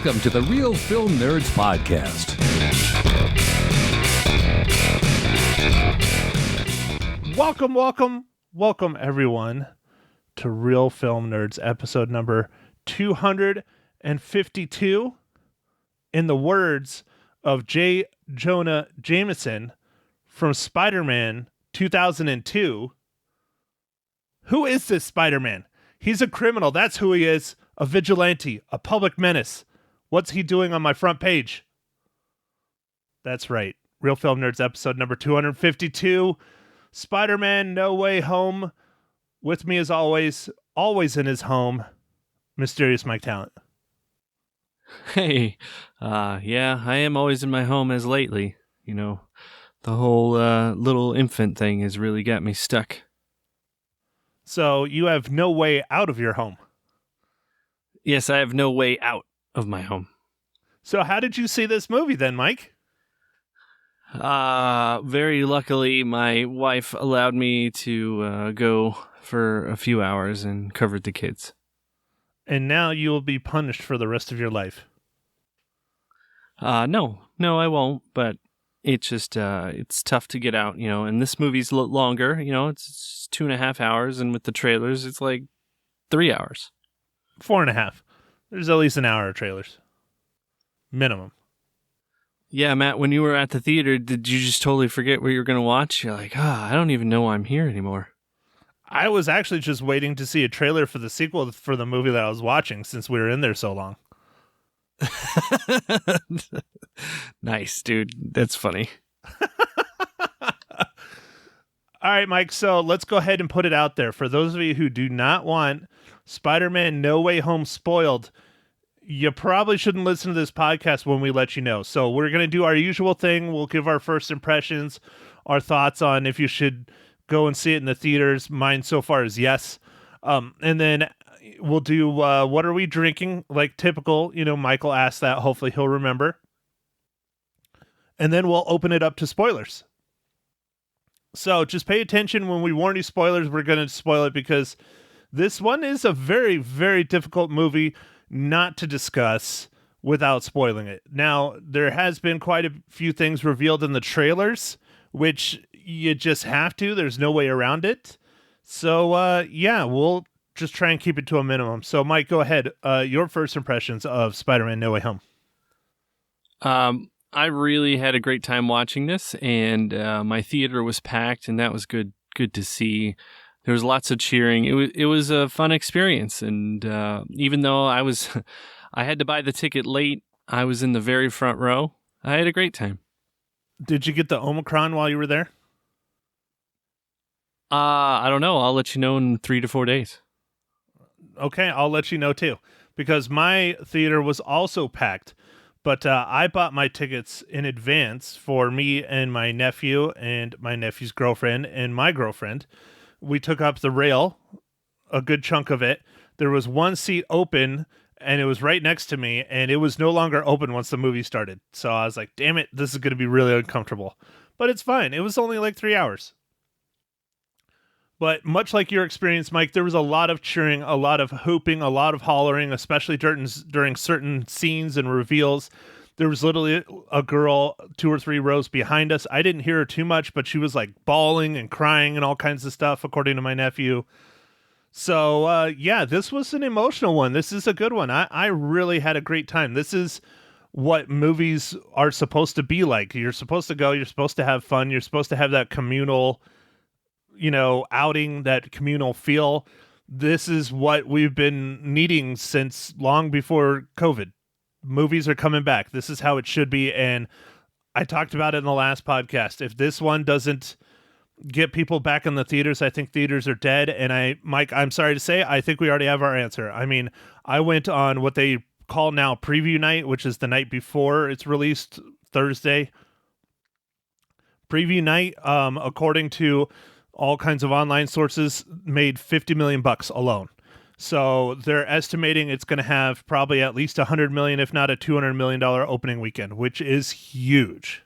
Welcome to the Real Film Nerds Podcast. Welcome everyone to Real Film Nerds episode number 252. In the words of J. Jonah Jameson from Spider-Man 2002, who is this Spider-Man? He's a criminal. That's who he is. A vigilante, a public menace. What's he doing on my front page? That's right. Real Film Nerds episode number 252. Spider-Man No Way Home. With me as always in his home, Mysterious Mike Talent. Hey, yeah, I am always in my home as lately. You know, the whole little infant thing has really got me stuck. So you have no way out of your home. Yes, I have no way out of my home. So how did you see this movie then, Mike? Very luckily, my wife allowed me to go for a few hours and covered the kids. And now you will be punished for the rest of your life. No, I won't, but it's just, it's tough to get out, you know, and this movie's longer, you know, it's 2.5 hours, and with the trailers, it's like 3 hours. 4.5. There's at least an hour of trailers. Minimum. Yeah, Matt, when you were at the theater, did you just totally forget what you were going to watch? You're like, I don't even know why I'm here anymore. I was actually just waiting to see a trailer for the sequel for the movie that I was watching since we were in there so long. Nice, dude. That's funny. All right, Mike, so let's go ahead and put it out there. For those of you who do not want Spider-Man No Way Home spoiled, you probably shouldn't listen to this podcast when we let you know. So we're going to do our usual thing. We'll give our first impressions, our thoughts on if you should go and see it in the theaters. Mine so far is yes. And then we'll do what are we drinking? Like typical, you know, Michael asked that. Hopefully he'll remember. And then we'll open it up to spoilers. So just pay attention when we warn you spoilers. We're going to spoil it because this one is a very, very difficult movie not to discuss without spoiling it. Now, there has been quite a few things revealed in the trailers, which you just have to. There's no way around it. So, yeah, we'll just try and keep it to a minimum. So, Mike, go ahead. Your first impressions of Spider-Man No Way Home. I really had a great time watching this, and my theater was packed, and that was good to see. There was lots of cheering. It was a fun experience, and even though I had to buy the ticket late, I was in the very front row. I had a great time. Did you get the Omicron while you were there? I don't know. I'll let you know in 3 to 4 days. Okay, I'll let you know too, because my theater was also packed. But I bought my tickets in advance for me and my nephew and my nephew's girlfriend and my girlfriend. We took up the rail, a good chunk of it. There was one seat open, and it was right next to me, and it was no longer open once the movie started. So I was like, damn it, this is going to be really uncomfortable. But it's fine. It was only like 3 hours. But much like your experience, Mike, there was a lot of cheering, a lot of whooping, a lot of hollering, especially during certain scenes and reveals. There was literally a girl 2 or 3 rows behind us. I didn't hear her too much, but she was like bawling and crying and all kinds of stuff, according to my nephew. So, yeah, this was an emotional one. This is a good one. I really had a great time. This is what movies are supposed to be like. You're supposed to go, you're supposed to have fun, you're supposed to have that communal, you know, outing, that communal feel. This is what we've been needing since long before COVID. Movies are coming back. This is how it should be. And I talked about it in the last podcast. If this one doesn't get people back in the theaters, I think theaters are dead. And Mike, I'm sorry to say, I think we already have our answer. I mean, I went on what they call now preview night, which is the night before it's released, Thursday. Preview night, according to all kinds of online sources, made $50 million alone. So they're estimating it's going to have probably at least $100 million, if not a $200 million opening weekend, which is huge.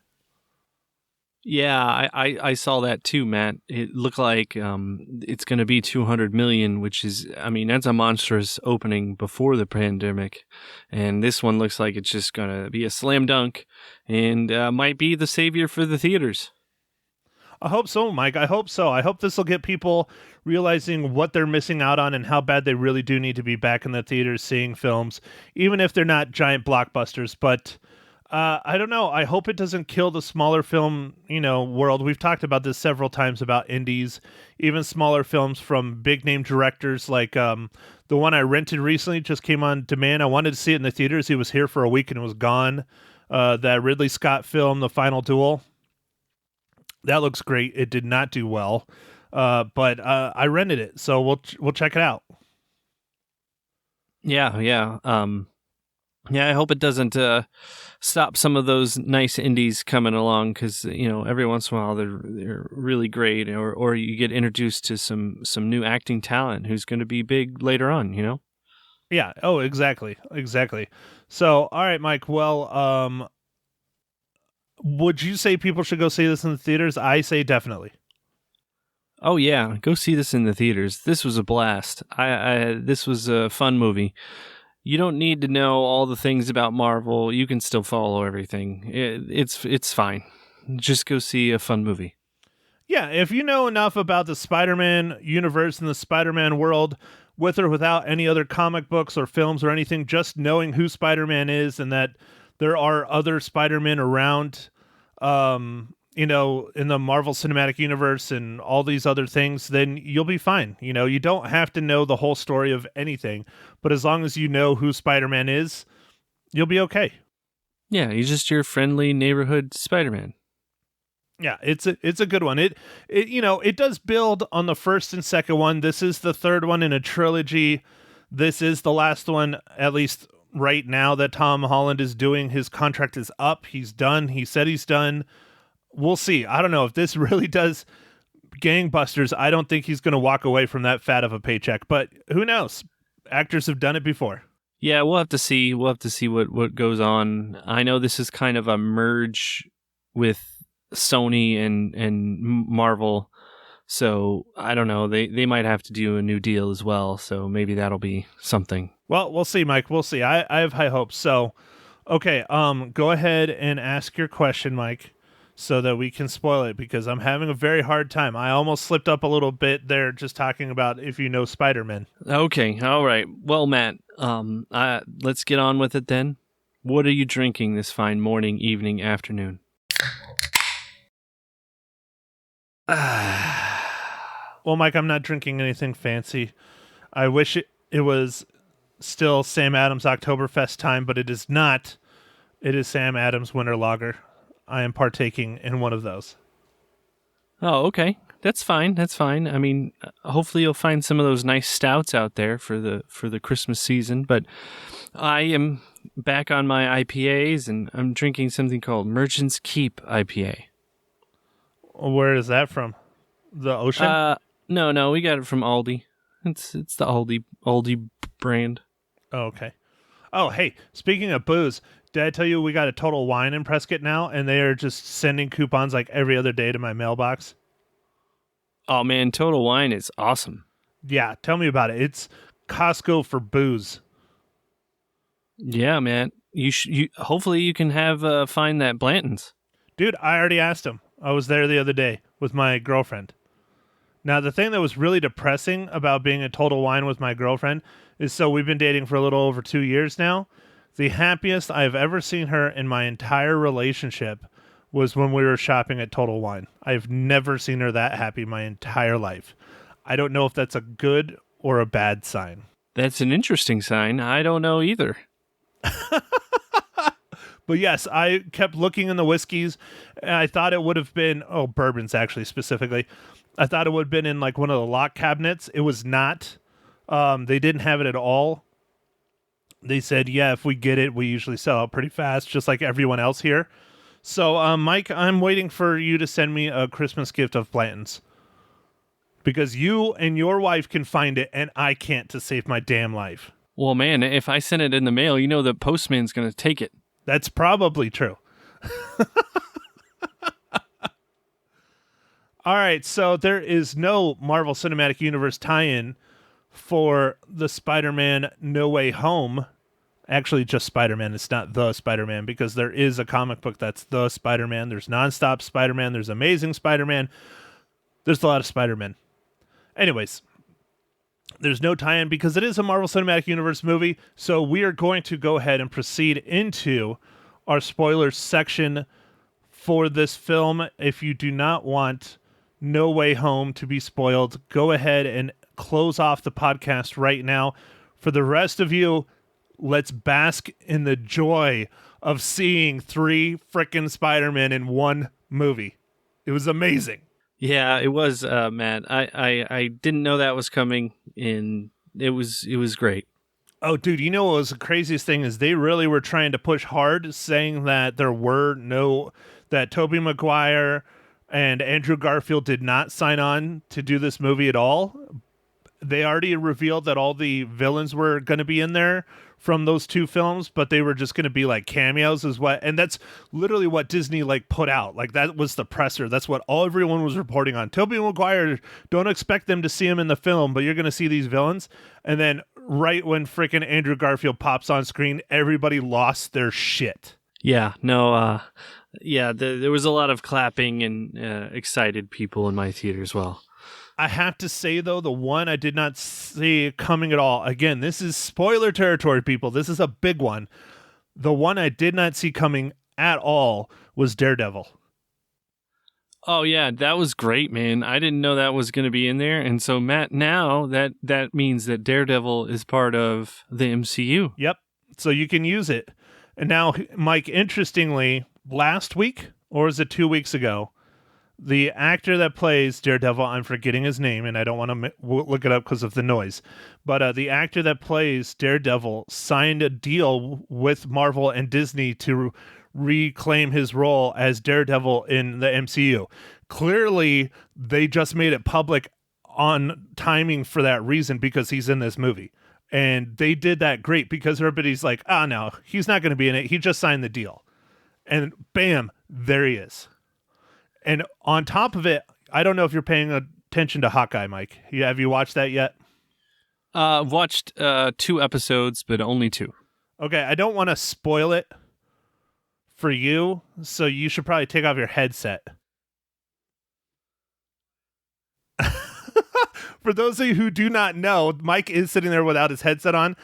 Yeah, I saw that too, Matt. It looked like it's going to be 200 million, which is, I mean, that's a monstrous opening before the pandemic. And this one looks like it's just going to be a slam dunk and might be the savior for the theaters. I hope so, Mike. I hope so. I hope this will get people realizing what they're missing out on and how bad they really do need to be back in the theaters seeing films, even if they're not giant blockbusters. But I don't know. I hope it doesn't kill the smaller film, world. We've talked about this several times about indies, even smaller films from big name directors like the one I rented recently just came on demand. I wanted to see it in the theaters. He was here for a week and it was gone. That Ridley Scott film, The Final Duel. That looks great. It did not do well, but I rented it, so we'll check it out. Yeah. I hope it doesn't stop some of those nice indies coming along because every once in a while they're really great, or you get introduced to some new acting talent who's going to be big later on. Yeah. Oh, exactly. So, all right, Mike. Well, would you say people should go see this in the theaters? I say definitely. Oh yeah, go see this in the theaters. This was a blast. This was a fun movie. You don't need to know all the things about Marvel. You can still follow everything. It's fine. Just go see a fun movie. Yeah, if you know enough about the Spider-Man universe and the Spider-Man world, with or without any other comic books or films or anything, just knowing who Spider-Man is and that there are other Spider-Men around, in the Marvel Cinematic Universe and all these other things, then you'll be fine. You don't have to know the whole story of anything, but as long as you know who Spider-Man is, you'll be okay. Yeah, he's just your friendly neighborhood Spider-Man. Yeah, it's a good one. It does build on the first and second one. This is the third one in a trilogy. This is the last one, at least right now, that Tom Holland is doing. His contract is up. He's done. He said he's done. We'll see. I don't know if this really does gangbusters. I don't think he's going to walk away from that fat of a paycheck, but who knows? Actors have done it before. Yeah, we'll have to see. We'll have to see what goes on. I know this is kind of a merge with Sony and Marvel, so I don't know. They might have to do a new deal as well, so maybe that'll be something. Well, we'll see, Mike. We'll see. I have high hopes. So, okay, go ahead and ask your question, Mike, so that we can spoil it, because I'm having a very hard time. I almost slipped up a little bit there just talking about if you know Spider-Man. Okay, all right. Well, Matt, let's get on with it then. What are you drinking this fine morning, evening, afternoon? Well, Mike, I'm not drinking anything fancy. I wish it was still Sam Adams Oktoberfest time, but it is not. It is Sam Adams Winter Lager. I am partaking in one of those. Oh, okay. That's fine. That's fine. I mean, hopefully you'll find some of those nice stouts out there for the Christmas season. But I am back on my IPAs, and I'm drinking something called Merchant's Keep IPA. Where is that from? The ocean? No, we got it from Aldi. It's the Aldi brand. Oh, okay. Oh, hey, speaking of booze, did I tell you we got a Total Wine in Prescott now, and they are just sending coupons like every other day to my mailbox? Oh man, Total Wine is awesome. Yeah, tell me about it. It's Costco for booze. Yeah, man. You hopefully you can have find that Blanton's. Dude, I already asked him. I was there the other day with my girlfriend. Now, the thing that was really depressing about being at Total Wine with my girlfriend is, so we've been dating for a little over 2 years now. The happiest I've ever seen her in my entire relationship was when we were shopping at Total Wine. I've never seen her that happy my entire life. I don't know if that's a good or a bad sign. That's an interesting sign. I don't know either. But yes, I kept looking in the whiskeys, and I thought it would have been, bourbons actually specifically. I thought it would have been in like one of the lock cabinets. It was not. They didn't have it at all. They said, yeah, if we get it, we usually sell out pretty fast, just like everyone else here. So, Mike, I'm waiting for you to send me a Christmas gift of Blanton's, because you and your wife can find it, and I can't, to save my damn life. Well, man, if I send it in the mail, the postman's going to take it. That's probably true. All right, so there is no Marvel Cinematic Universe tie-in for the Spider-Man No Way Home. Actually, just Spider-Man. It's not the Spider-Man because there is a comic book that's the Spider-Man. There's Nonstop Spider-Man. There's Amazing Spider-Man. There's a lot of Spider-Man. Anyways, there's no tie-in because it is a Marvel Cinematic Universe movie. So we are going to go ahead and proceed into our spoilers section for this film. If you do not want No Way Home to be spoiled, go ahead and close off the podcast right now. For the rest of you, let's bask in the joy of seeing 3 frickin' Spider-Man in one movie. It was amazing. Yeah, it was, Matt. I didn't know that was coming, and it was great. Oh, dude, you know what was the craziest thing is they really were trying to push hard, saying that that Tobey Maguire and Andrew Garfield did not sign on to do this movie at all. They already revealed that all the villains were going to be in there from those 2 films, but they were just going to be like cameos and that's literally what Disney put out. That was the presser. That's what everyone was reporting on. Tobey Maguire, don't expect them to see him in the film, but you're going to see these villains. And then right when freaking Andrew Garfield pops on screen, everybody lost their shit. Yeah, no, there was a lot of clapping and excited people in my theater as well. I have to say, though, the one I did not see coming at all. Again, this is spoiler territory, people. This is a big one. The one I did not see coming at all was Daredevil. Oh, yeah, that was great, man. I didn't know that was going to be in there. And so, Matt, now that means that Daredevil is part of the MCU. Yep. So you can use it. And now, Mike, interestingly, last week, or is it 2 weeks ago, the actor that plays Daredevil, I'm forgetting his name, and I don't want to look it up because of the noise, but the actor that plays Daredevil signed a deal with Marvel and Disney to reclaim his role as Daredevil in the MCU. Clearly, they just made it public on timing for that reason because he's in this movie. And they did that great because everybody's like, no, he's not going to be in it. He just signed the deal. And bam, there he is. And on top of it, I don't know if you're paying attention to Hawkeye, Mike. Have you watched that yet? I've watched 2 episodes, but only 2. Okay, I don't want to spoil it for you, so you should probably take off your headset. For those of you who do not know, Mike is sitting there without his headset on.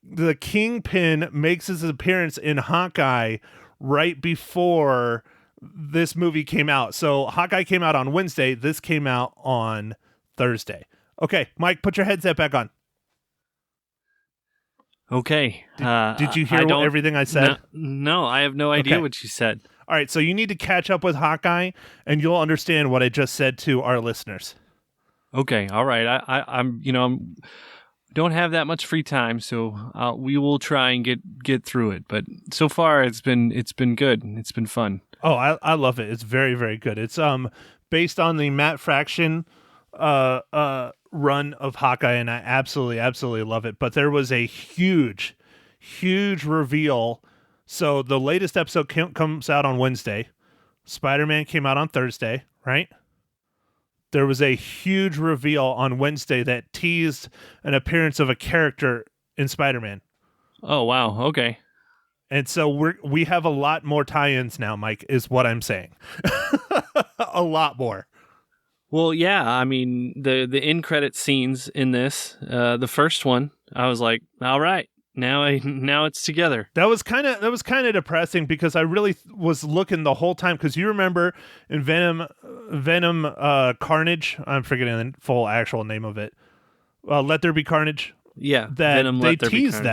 The Kingpin makes his appearance in Hawkeye right before this movie came out. So Hawkeye came out on Wednesday. This came out on Thursday. Okay, Mike, put your headset back on. Okay. Did you hear everything I said? No, I have no idea what you said. All right, so you need to catch up with Hawkeye, and you'll understand what I just said to our listeners. Okay, all right. I'm don't have that much free time, so we will try and get through it. But so far, it's been good. It's been fun. Oh, I love it. It's very, very good. It's based on the Matt Fraction run of Hawkeye, and I absolutely love it. But there was a huge reveal. So the latest episode comes out on Wednesday. Spider-Man came out on Thursday, right? There was a huge reveal on Wednesday that teased an appearance of a character in Spider-Man. Oh, wow. Okay. And so we have a lot more tie-ins now, Mike, is what I'm saying. A lot more. Well, yeah, I mean, the end credit scenes in this, the first one, I was like, all right, now it's together. That was kind of depressing because I really was looking the whole time, because you remember in Venom Carnage, I'm forgetting the full actual name of it. Let There Be Carnage. Yeah, that Venom, they teased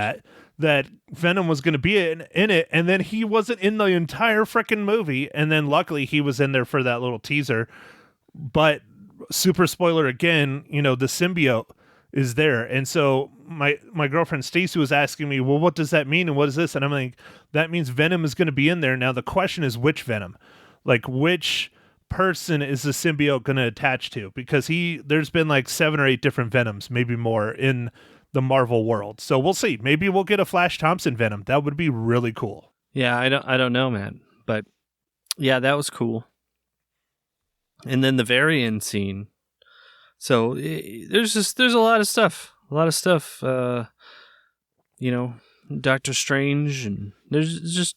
that Venom was going to be in it, and then he wasn't in the entire freaking movie, and then luckily he was in there for that little teaser. But super spoiler again, the symbiote is there, and so my girlfriend Stacy was asking me, well, what does that mean, and what is this? And I'm like, that means Venom is going to be in there. Now the question is, which Venom? Like, which person is the symbiote going to attach to? Because there's been like 7 or 8 different Venoms, maybe more, in the Marvel world. So we'll see. Maybe we'll get a Flash Thompson Venom. That would be really cool. Yeah, I don't know, man. But yeah, that was cool. and then the very end scene. So there's a lot of stuff. Doctor Strange, and there's just,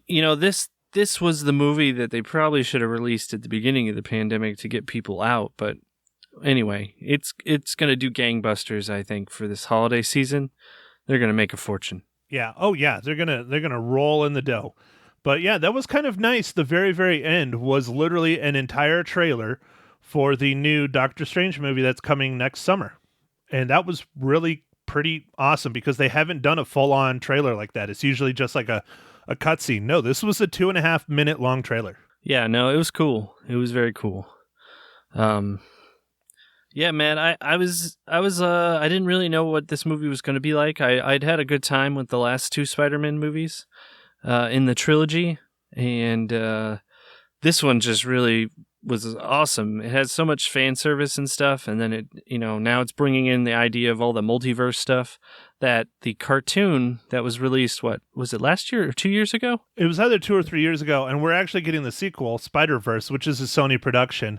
this was the movie that they probably should have released at the beginning of the pandemic to get people out. But anyway, it's going to do gangbusters, I think, for this holiday season. They're going to make a fortune. Yeah. Oh, yeah. They're gonna roll in the dough. But yeah, that was kind of nice. The very, very end was literally an entire trailer for the new Doctor Strange movie that's coming next summer, and that was really pretty awesome because they haven't done a full-on trailer like that. It's usually just like a cutscene. No, this was a 2.5 minute long trailer. Yeah, no, it was cool. It was very cool. Yeah, man, I didn't really know what this movie was going to be like. I'd had a good time with the last two Spider-Man movies in the trilogy, and this one just really was awesome. It has so much fan service and stuff, and then it, now it's bringing in the idea of all the multiverse stuff that the cartoon that was released, what was it, last year or 2 years ago? It was either 2 or 3 years ago, and we're actually getting the sequel, Spider-Verse, which is a Sony production,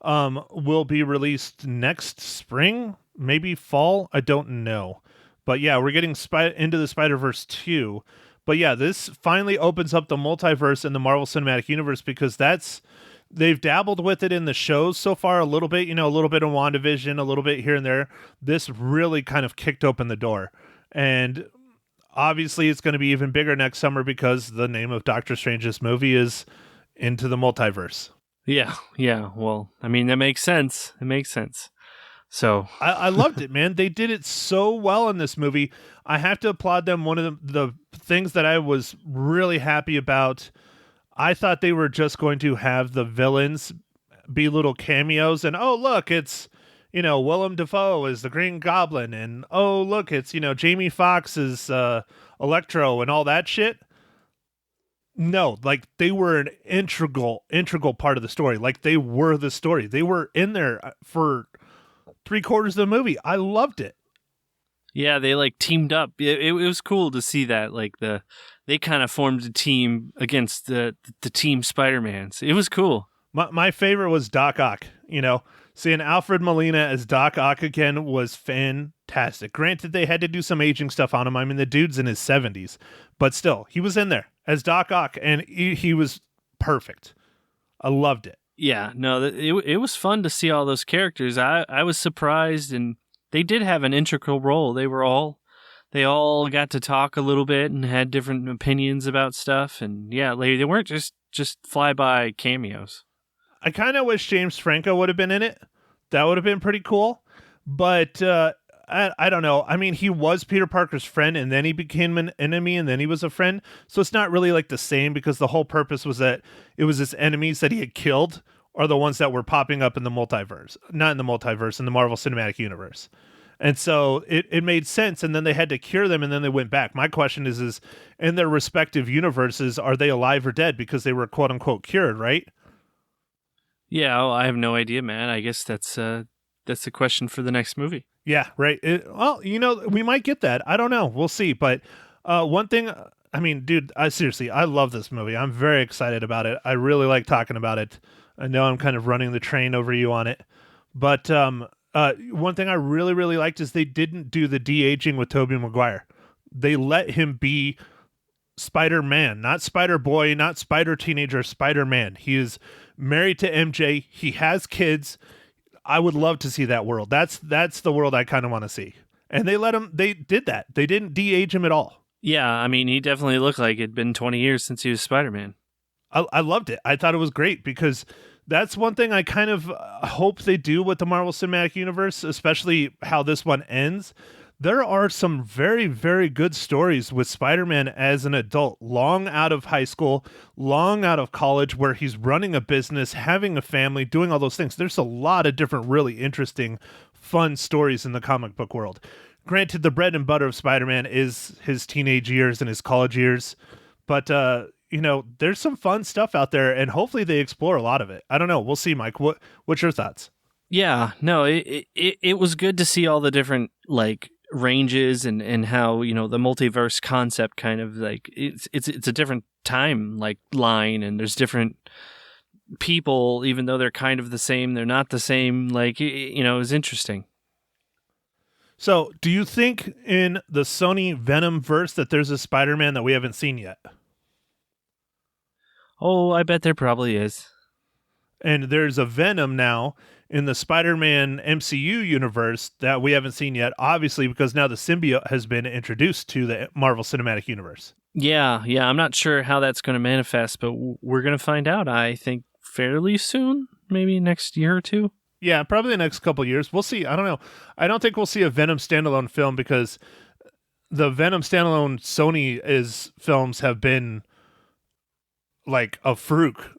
will be released next spring, maybe fall, I don't know. But yeah, we're getting Into the Spider-Verse 2. But yeah, this finally opens up the multiverse in the Marvel Cinematic Universe, because they've dabbled with it in the shows so far a little bit, a little bit of WandaVision, a little bit here and there. This really kind of kicked open the door. And obviously it's going to be even bigger next summer because the name of Doctor Strange's movie is Into the Multiverse. Yeah. Well, I mean, that makes sense. It makes sense. So I loved it, man. They did it so well in this movie. I have to applaud them. One of the things that I was really happy about, I thought they were just going to have the villains be little cameos, and oh look, it's Willem Dafoe is the Green Goblin, and oh look, it's Jamie Foxx is Electro and all that shit. No, like they were an integral part of the story. Like they were the story. They were in there for 3/4 of the movie. I loved it. Yeah, they like teamed up. It was cool to see that. Like they kind of formed a team against the team Spider-Mans. It was cool. My favorite was Doc Ock. Seeing Alfred Molina as Doc Ock again was fantastic. Granted, they had to do some aging stuff on him. I mean, the dude's in his 70s, but still, he was in there as Doc Ock, and he was perfect. I loved it. Yeah, no, it was fun to see all those characters. I was surprised, and they did have an integral role. They all got to talk a little bit and had different opinions about stuff, and yeah, they weren't just flyby cameos. I kind of wish James Franco would have been in it. That would have been pretty cool. But I don't know. I mean, he was Peter Parker's friend, and then he became an enemy, and then he was a friend. So it's not really like the same, because the whole purpose was that it was his enemies that he had killed are the ones that were popping up in the multiverse. Not in the multiverse, in the Marvel Cinematic Universe. And so it made sense, and then they had to cure them, and then they went back. My question is in their respective universes, are they alive or dead? Because they were quote-unquote cured, right? Yeah, I have no idea, man. I guess that's a question for the next movie. Yeah, right. We might get that. I don't know. We'll see. But one thing, I mean, dude, seriously, I love this movie. I'm very excited about it. I really like talking about it. I know I'm kind of running the train over you on it. But one thing I really, really liked is they didn't do the de-aging with Tobey Maguire. They let him be Spider-Man, not Spider-Boy, not Spider-Teenager, Spider-Man. He is married to MJ. He has kids. I would love to see that world. That's the world I kind of want to see. And they did that. They didn't de-age him at all. Yeah, I mean, he definitely looked like it'd been 20 years since he was Spider-Man. I loved it. I thought it was great, because that's one thing I kind of hope they do with the Marvel Cinematic Universe, especially how this one ends. There are some very, very good stories with Spider-Man as an adult, long out of high school, long out of college, where he's running a business, having a family, doing all those things. There's a lot of different really interesting, fun stories in the comic book world. Granted, the bread and butter of Spider-Man is his teenage years and his college years, but there's some fun stuff out there, and hopefully they explore a lot of it. I don't know. We'll see, Mike. What's your thoughts? Yeah, no, it was good to see all the different like ranges and how the multiverse concept kind of like it's a different time like line, and there's different people, even though they're kind of the same, they're not the same. Like, it was interesting. So, do you think in the Sony Venom verse that there's a Spider-Man that we haven't seen yet? Oh, I bet there probably is. And there's a Venom now in the Spider-Man MCU universe that we haven't seen yet, obviously, because now the symbiote has been introduced to the Marvel Cinematic Universe. Yeah. I'm not sure how that's going to manifest, but we're going to find out, I think, fairly soon, maybe next year or two. Yeah, probably the next couple of years. We'll see. I don't know. I don't think we'll see a Venom standalone film because the Venom standalone Sony films have been like a fluke.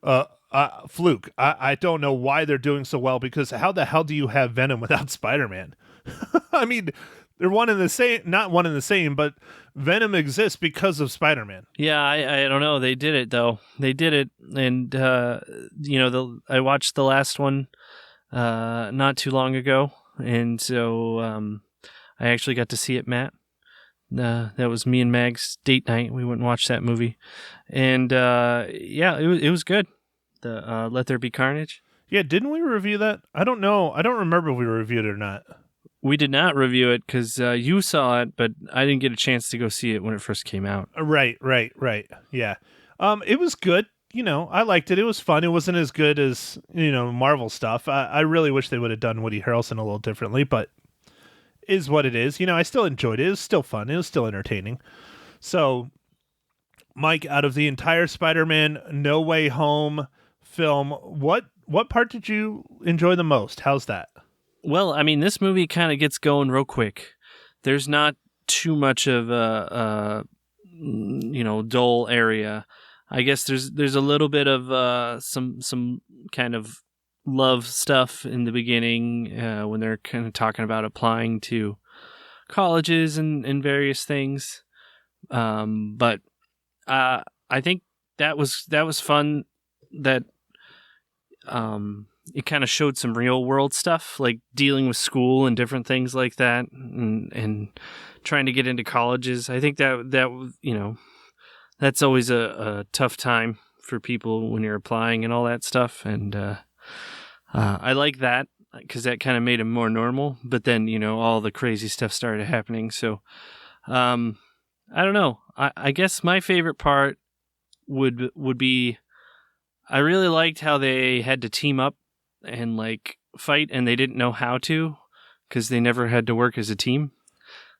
I don't know why they're doing so well, because how the hell do you have Venom without Spider-Man? I mean, they're one and the same, not one and the same, but Venom exists because of Spider-Man. Yeah, I don't know. They did it though. They did it, and I watched the last one not too long ago, and so I actually got to see it, Matt. That was me and Mag's date night. We went and watched that movie, and it was good. The Let There Be Carnage. Yeah, didn't we review that? I don't know. I don't remember if we reviewed it or not. We did not review it because you saw it, but I didn't get a chance to go see it when it first came out. Right. Yeah. It was good. I liked it. It was fun. It wasn't as good as, Marvel stuff. I really wish they would have done Woody Harrelson a little differently, but is what it is. I still enjoyed it. It was still fun. It was still entertaining. So, Mike, out of the entire Spider-Man No Way Home film, what part did you enjoy the most? How's that? Well, I mean, this movie kind of gets going real quick. There's not too much of a dull area. I guess there's a little bit of some kind of love stuff in the beginning when they're kind of talking about applying to colleges and various things. But I think that was fun. That it kind of showed some real world stuff, like dealing with school and different things like that, and trying to get into colleges. I think that that's always a tough time for people when you're applying and all that stuff. And I like that because that kind of made it more normal. But then all the crazy stuff started happening. So I don't know. I guess my favorite part would be, I really liked how they had to team up and like fight, and they didn't know how to because they never had to work as a team.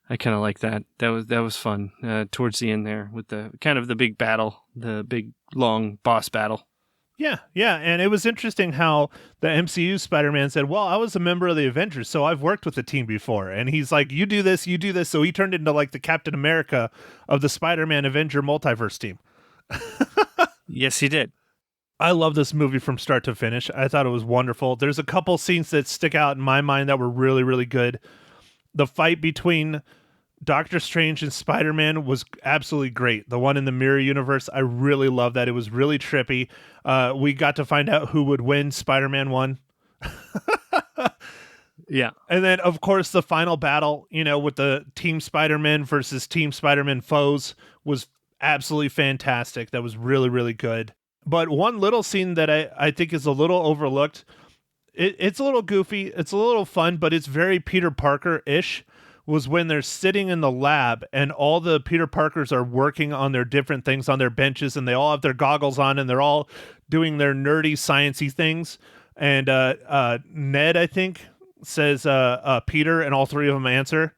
I kind of like that. That was fun towards the end there with the kind of the big battle, the big long boss battle. Yeah, and it was interesting how the MCU Spider-Man said, well, I was a member of the Avengers, so I've worked with the team before. And he's like, you do this. So he turned into like the Captain America of the Spider-Man Avenger multiverse team. Yes, he did. I love this movie from start to finish. I thought it was wonderful. There's a couple scenes that stick out in my mind that were really, really good. The fight between Doctor Strange and Spider-Man was absolutely great. The one in the mirror universe, I really love that. It was really trippy. We got to find out who would win. Spider-Man won. Yeah. And then, of course, the final battle, with the Team Spider-Man versus Team Spider-Man foes was absolutely fantastic. That was really, really good. But one little scene that I think is a little overlooked, it's a little goofy, it's a little fun, but it's very Peter Parker-ish, was when they're sitting in the lab and all the Peter Parkers are working on their different things on their benches, and they all have their goggles on and they're all doing their nerdy, sciencey things. And Ned, I think, says Peter, and all three of them answer.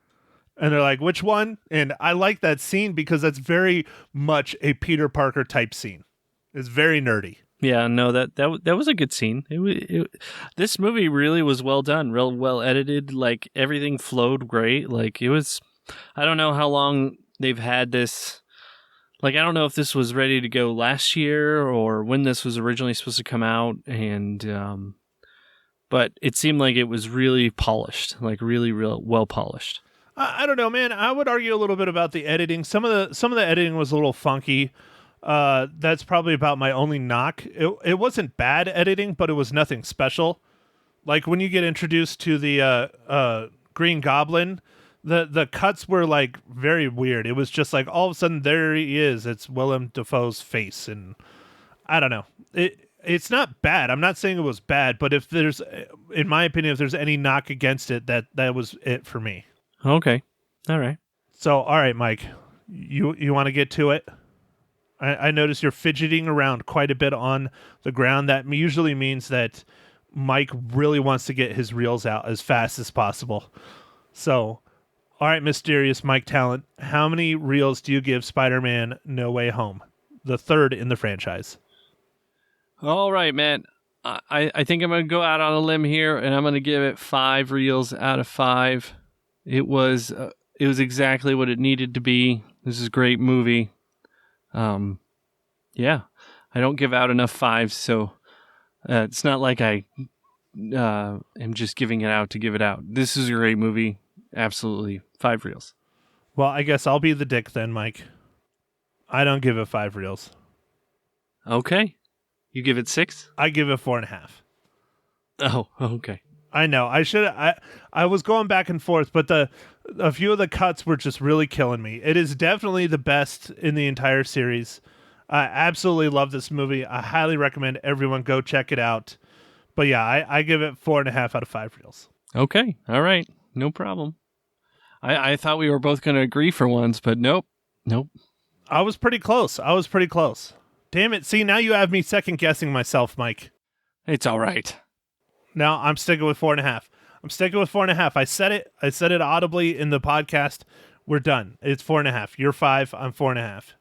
And they're like, which one? And I like that scene because that's very much a Peter Parker type scene. It's very nerdy. Yeah, no, that was a good scene. This movie really was well done, real well edited. Like everything flowed great. Like it was. I don't know how long they've had this. Like I don't know if this was ready to go last year or when this was originally supposed to come out, and but it seemed like it was really polished, like really real well polished. I don't know, man. I would argue a little bit about the editing. Some of the editing was a little funky. That's probably about my only knock. It wasn't bad editing, but it was nothing special. Like when you get introduced to the Green Goblin, the cuts were like very weird. It was just like all of a sudden there he is. It's Willem Dafoe's face, and I don't know. It's not bad. I'm not saying it was bad, but if there's, in my opinion, if there's any knock against it, that was it for me. Okay. All right. So, all right, Mike, you want to get to it? I notice you're fidgeting around quite a bit on the ground. That usually means that Mike really wants to get his reels out as fast as possible. So, all right, mysterious Mike Talent, how many reels do you give Spider-Man No Way Home, the third in the franchise? All right, man. I think I'm going to go out on a limb here, and I'm going to give it 5 reels out of 5. It was exactly what it needed to be. This is a great movie. Yeah, I don't give out enough 5s, so it's not like I am just giving it out to give it out. This is a great movie. Absolutely. 5 reels. Well, I guess I'll be the dick then, Mike. I don't give it 5 reels. Okay. You give it 6? I give it 4.5. Oh, okay. I know. I was going back and forth, but a few of the cuts were just really killing me. It is definitely the best in the entire series. I absolutely love this movie. I highly recommend everyone go check it out. But yeah, I give it 4.5 out of 5 reels. Okay. All right. No problem. I thought we were both going to agree for once, but nope. I was pretty close. Damn it. See, now you have me second guessing myself, Mike. It's all right. No, I'm sticking with 4.5. I said it audibly in the podcast. We're done. It's 4.5. You're 5. I'm 4.5.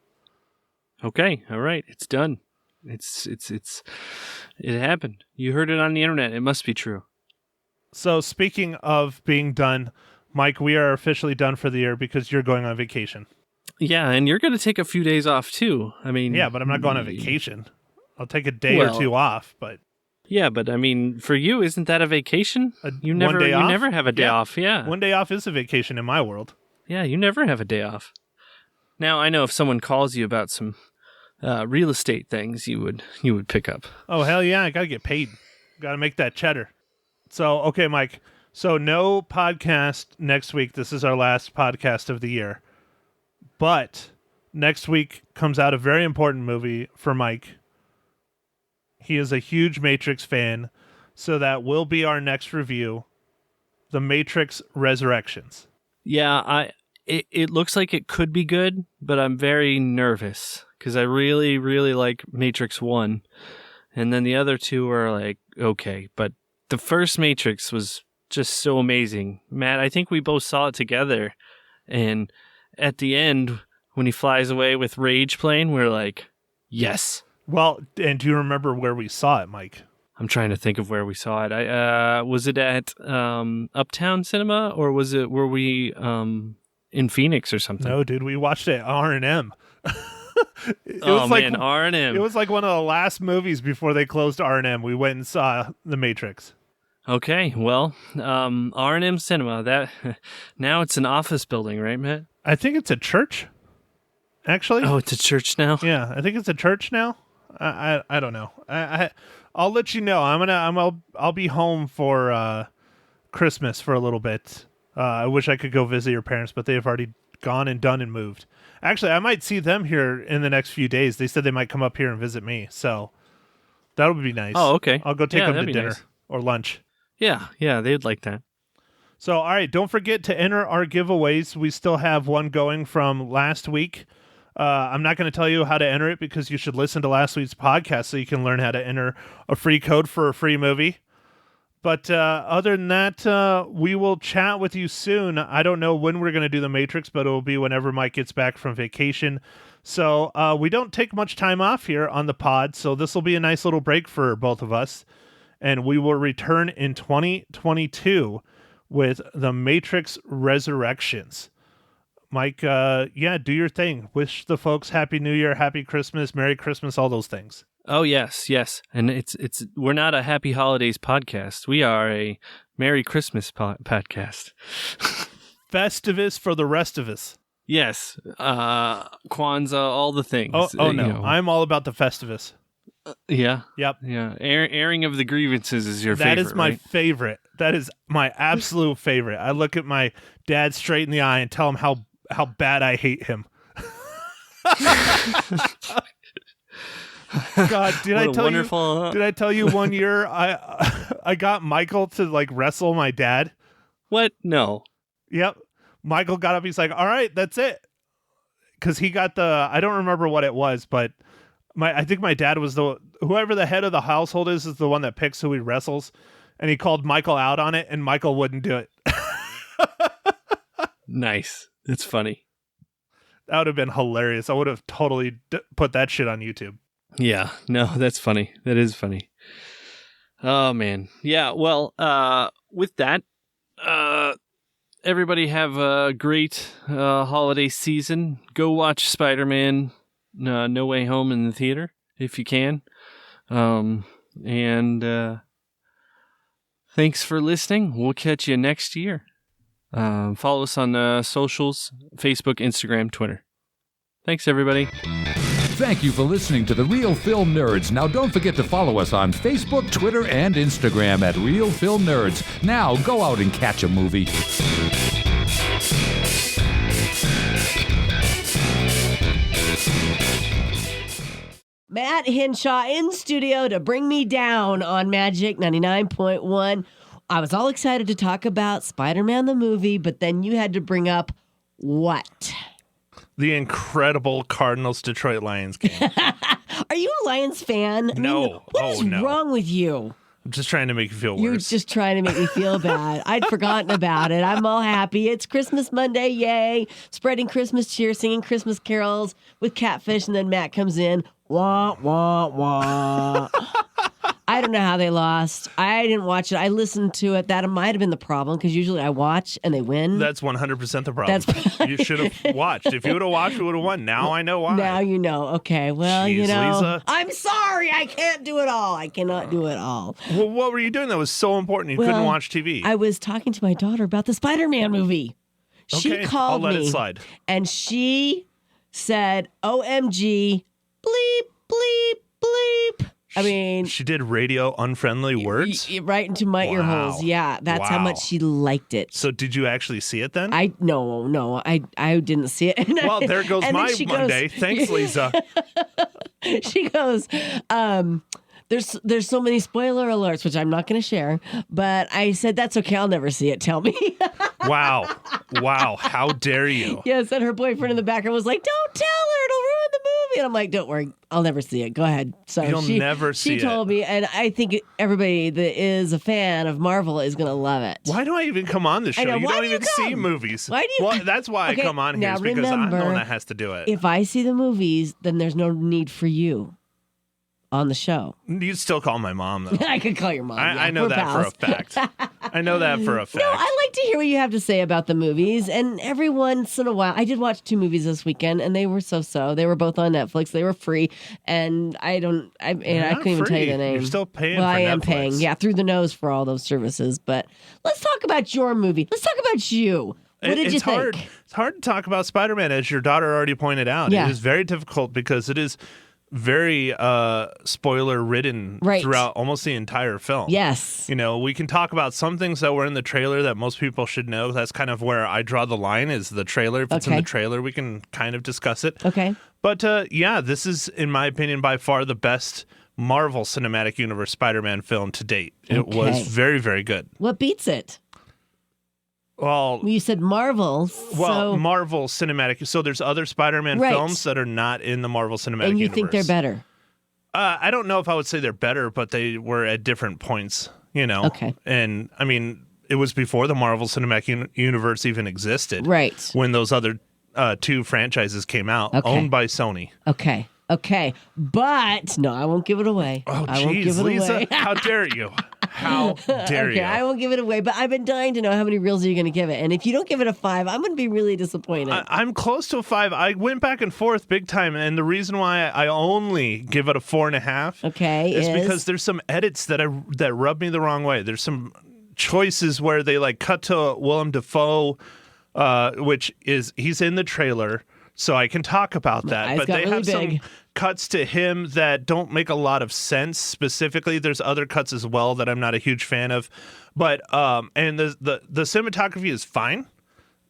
Okay. All right. It's done. It happened. You heard it on the internet. It must be true. So speaking of being done, Mike, we are officially done for the year because you're going on vacation. Yeah, and you're going to take a few days off too. I mean, yeah, but I'm not going on vacation. I'll take a day or two off, but yeah, but I mean, for you, isn't that a vacation? You never have a day off. Yeah, one day off is a vacation in my world. Yeah, you never have a day off. Now I know if someone calls you about some real estate things, you would pick up. Oh hell yeah! I gotta get paid. Gotta make that cheddar. So okay, Mike. So no podcast next week. This is our last podcast of the year. But next week comes out a very important movie for Mike. He is a huge Matrix fan, so that will be our next review, The Matrix Resurrections. Yeah, it looks like it could be good, but I'm very nervous because I really, really like Matrix 1. And then the other two are like, okay. But the first Matrix was just so amazing. Matt, I think we both saw it together. And at the end, when he flies away with Rage playing, we're like, yes. Well, and do you remember where we saw it, Mike? I'm trying to think of where we saw it. Was it at Uptown Cinema, or were we in Phoenix or something? No, dude, we watched it at R&M. R&M. It was like one of the last movies before they closed R&M. We went and saw The Matrix. Okay, well, R&M Cinema. That now it's an office building, right, Matt? I think it's a church. Actually, oh, it's a church now. Yeah, I think it's a church now. I don't know. I'll let you know. I'll be home for Christmas for a little bit. I wish I could go visit your parents, but they have already gone and done and moved. Actually, I might see them here in the next few days. They said they might come up here and visit me, so that would be nice. Oh, okay. I'll go take them to dinner or lunch. Yeah, they'd like that. So, all right, don't forget to enter our giveaways. We still have one going from last week. I'm not going to tell you how to enter it because you should listen to last week's podcast so you can learn how to enter a free code for a free movie. But other than that, we will chat with you soon. I don't know when we're going to do The Matrix, but it will be whenever Mike gets back from vacation. So we don't take much time off here on the pod, so this will be a nice little break for both of us. And we will return in 2022 with The Matrix Resurrections. Mike, do your thing. Wish the folks Happy New Year, Happy Christmas, Merry Christmas, all those things. Oh, yes. And it's we're not a Happy Holidays podcast. We are a Merry Christmas podcast. Festivus for the rest of us. Yes. Kwanzaa, all the things. Oh no. I'm all about the Festivus. Yeah. Yep. Yeah. Airing of the grievances is your favorite. That is my favorite. That is my absolute favorite. I look at my dad straight in the eye and tell him how bad I hate him. God, Wonderful. did I tell you one year I got Michael to like wrestle my dad? What? No. Yep. Michael got up. He's like, all right, that's it. Because he got I don't remember what it was, but I think my dad was whoever the head of the household is the one that picks who he wrestles. And he called Michael out on it, and Michael wouldn't do it. Nice. It's funny. That would have been hilarious. I would have totally put that shit on YouTube. Yeah. No, that's funny. That is funny. Oh, man. Yeah. Well, with that, everybody have a great holiday season. Go watch Spider-Man No Way Home in the theater if you can. Thanks for listening. We'll catch you next year. Follow us on socials, Facebook, Instagram, Twitter. Thanks, everybody. Thank you for listening to The Real Film Nerds. Now, don't forget to follow us on Facebook, Twitter, and Instagram at Real Film Nerds. Now, go out and catch a movie. Matt Henshaw in studio to bring me down on Magic 99.1. I was all excited to talk about Spider-Man the movie, but then you had to bring up what? The incredible Cardinals-Detroit Lions game. Are you a Lions fan? No. What is wrong with you? I'm just trying to make you feel worse. You're just trying to make me feel bad. I'd forgotten about it. I'm all happy. It's Christmas Monday, yay. Spreading Christmas cheer, singing Christmas carols with Catfish, and then Matt comes in. Wah, wah, wah. I don't know how they lost. I didn't watch it. I listened to it. That might have been the problem because usually I watch and they win. That's 100% the problem. You should have watched. If you would have watched, you would have won. Now I know why. Now you know. Okay. Well, Jeez, Lisa. I'm sorry. I can't do it all. I cannot do it all. Well, what were you doing that was so important you couldn't watch TV? I was talking to my daughter about the Spider-Man movie. She Okay, called I'll let me it slide. and she said, OMG, bleep, bleep, bleep. I mean, she did radio unfriendly words? Right into my ear holes. Yeah, that's how much she liked it. So did you actually see it then? No, I didn't see it. Well, there goes my Monday. Thanks, Lisa. She goes, there's so many spoiler alerts, which I'm not going to share, but I said, that's okay. I'll never see it. Tell me. Wow. How dare you? Yes, and her boyfriend in the background was like, don't tell her. It'll ruin the movie. And I'm like, don't worry. I'll never see it. Go ahead. So You'll never see it. She told me, and I think everybody that is a fan of Marvel is going to love it. Why do I even come on this show? You don't even see movies. Why do you? Well, that's why I come on here, is because I'm the one that has to do it. If I see the movies, then there's no need for you on the show. You'd still call my mom, though. I could call your mom. I know that for a fact. I know that for a fact. No, I like to hear what you have to say about the movies. And every once in a while, I did watch 2 movies this weekend, and they were so-so. They were both on Netflix. They were free. And I couldn't even tell you the name. You're still paying well, for I am Netflix. paying, through the nose for all those services. But let's talk about your movie. Let's talk about you. What did you think? It's hard to talk about Spider-Man, as your daughter already pointed out. Yeah. It is very difficult because it is very spoiler ridden throughout almost the entire film. Yes. We can talk about some things that were in the trailer that most people should know. That's kind of where I draw the line, is the trailer. If it's in the trailer, we can kind of discuss it. Okay. But this is, in my opinion, by far the best Marvel Cinematic Universe Spider-Man film to date. It was very, very good. What beats it? Well, you said Marvel. Marvel Cinematic. So there's other Spider-Man films that are not in the Marvel Cinematic Universe. And you think they're better? I don't know if I would say they're better, but they were at different points, Okay. And, I mean, it was before the Marvel Cinematic Universe even existed. Right. When those other 2 franchises came out, owned by Sony. Okay. But, no, I won't give it away. Oh, I won't give it Lisa, away. how dare you? How dare you? Okay, I won't give it away, but I've been dying to know how many reels are you going to give it. And if you don't give it a 5, I'm going to be really disappointed. I'm close to a 5. I went back and forth big time, and the reason why I only give it a 4.5 is because there's some edits that rub me the wrong way. There's some choices where they cut to Willem Dafoe, which is he's in the trailer, so I can talk about that. But they really have big. some cuts to him that don't make a lot of sense. Specifically, there's other cuts as well that I'm not a huge fan of. But and the cinematography is fine.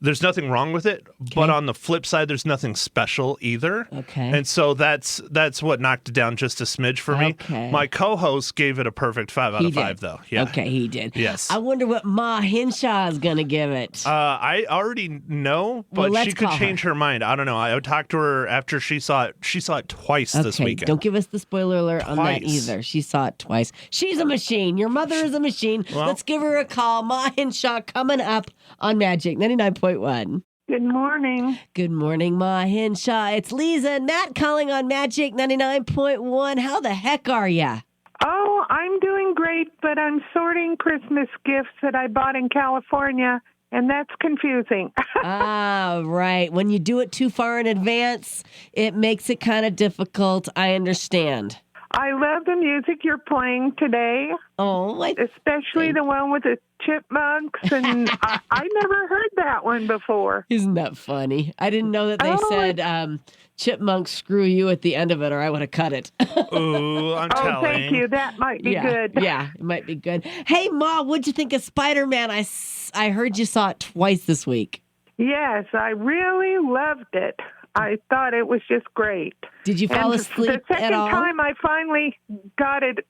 there's nothing wrong with it, but on the flip side, there's nothing special either. Okay. And so that's what knocked it down just a smidge for me. Okay. My co-host gave it a perfect 5 out of 5, though. Yeah. Okay, he did. Yes. I wonder what Ma Henshaw is going to give it. I already know, but let's she could call change her mind. I don't know. I would talk to her after she saw it. She saw it twice this weekend. Don't give us the spoiler alert on that Twice. either. She saw it twice. She's a machine. Your mother is a machine. Well- Let's give her a call. Ma Henshaw coming up on Magic 99.1. Good morning. Good morning, Ma Henshaw. It's Lisa and Matt calling on Magic 99.1. How the heck are ya? Oh, I'm doing great, but I'm sorting Christmas gifts that I bought in California, and that's confusing. Ah, right. When you do it too far in advance, it makes it kind of difficult. I understand. I love the music you're playing today, Oh, especially the one with the chipmunks, and I never heard that one before. isn't that funny? I didn't know that they Oh, said chipmunk screw you at the end of it, or I would have cut it. Ooh, I'm Oh, telling. thank you. That might be yeah, good. Yeah, it might be good. Hey, Ma, what'd you think of Spider-Man? I heard you saw it twice this week. Yes, I really loved it. I thought it was just great. Did you fall And asleep the second at all? time I finally got it,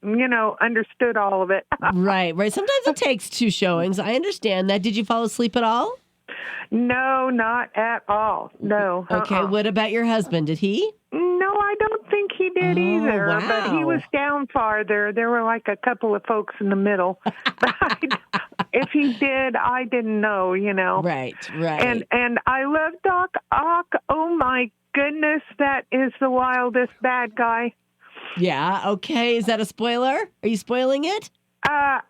understood all of it. Right. Sometimes it takes 2 showings. I understand that. Did you fall asleep at all? No, not at all. No. Okay. What about your husband? Did he? No, I don't think he did Oh, either. But he wow. was down farther. There were like a couple of folks in the middle. If he did, I didn't know, Right. And I love Doc Ock. Oh my goodness, that is the wildest bad guy. Yeah. Okay. Is that a spoiler? Are you spoiling it? I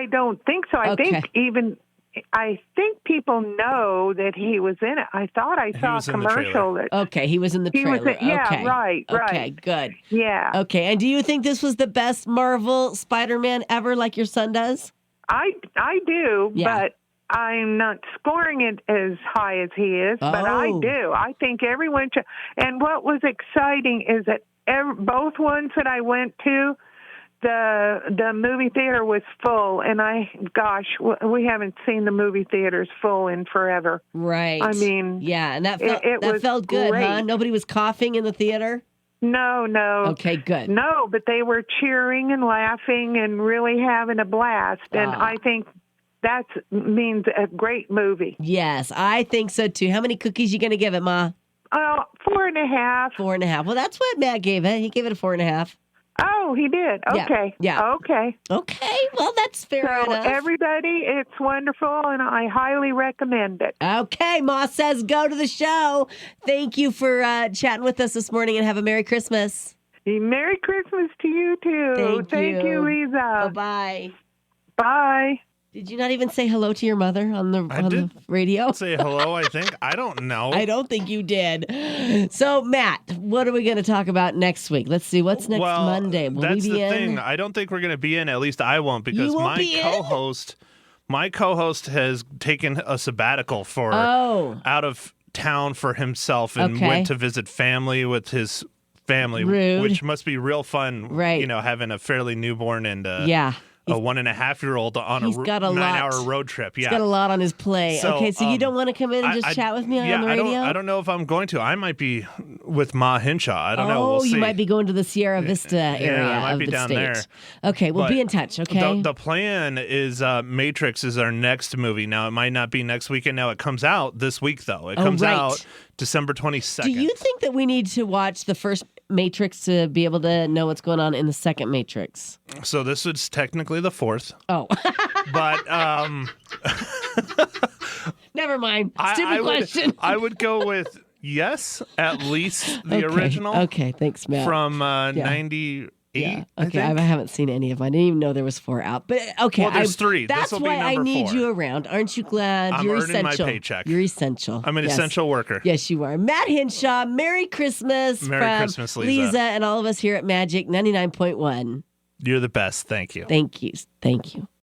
don't think so. I think people know that he was in it. I thought I saw a was in the commercial that Okay. He was in the he was trailer. in, yeah, okay. right. Okay. Good. Yeah. Okay. And do you think this was the best Marvel Spider-Man ever, like your son does? I do, Yeah. but I'm not scoring it as high as he is, but I Oh. do. I think everyone should. And what was exciting is that both ones that I went to, the movie theater was full, and we haven't seen the movie theaters full in forever. Right. I mean, yeah, and that felt, it that was felt good, huh? great. Nobody was coughing in the theater? No. Okay, good. No, but they were cheering and laughing and really having a blast, and I think that means a great movie. Yes, I think so too. How many cookies you going to give it, Ma? 4.5. 4.5. Well, that's what Matt gave it. He gave it a 4.5. Oh, he did. Yeah, Okay. yeah. Okay. Okay, well, that's fair So enough. everybody, it's wonderful, and I highly recommend it. Okay, Ma says go to the show. Thank you for chatting with us this morning, and have a Merry Christmas. Merry Christmas to you too. Thank you. Lisa. Bye-bye. Bye. Did you not even say hello to your mother on the did. radio? Say hello, I think. I don't know. I don't think you did. So, Matt, what are we going to talk about next week? Let's see. What's next Monday? Will that's we be the in? thing. I don't think we're going to be in. At least I won't, because You won't be in? my co-host has taken a sabbatical for Oh. out of town for himself and Okay. went to visit family with his family, Rude. which must be real fun. Right. Having a fairly newborn and Yeah. a 1.5-year-old on He's got a lot. 9-hour road trip. He's Yeah. got a lot on his plate. So, Okay, so you don't want to come in and just chat with me on the radio? I don't know if I'm going to. I might be with Ma Henshaw. I don't know. We'll see. You might be going to the Sierra Vista area I might of be the down state. there. Okay, we'll But be in touch, okay? The plan is Matrix is our next movie. Now, it might not be next weekend. Now, it comes out this week, though. It comes right. out December 22nd. Do you think that we need to watch the first Matrix to be able to know what's going on in the second Matrix? So this is technically the fourth. Oh, But never mind. Stupid question. I would go with yes, at least the Okay, original. Okay, thanks, Matt. From 98. Yeah. I Okay. think. I haven't seen any of them. I didn't even know there was 4 out. But okay. Well, there's 3. That's This'll be why I number need 4. you around. Aren't you glad? I'm You're earning my essential. paycheck. You're essential. I'm an Yes. essential worker. Yes, you are. Matt Henshaw, Merry Christmas Merry from Christmas, Lisa. and all of us here at Magic 99.1. You're the best. Thank you. Thank you. Thank you.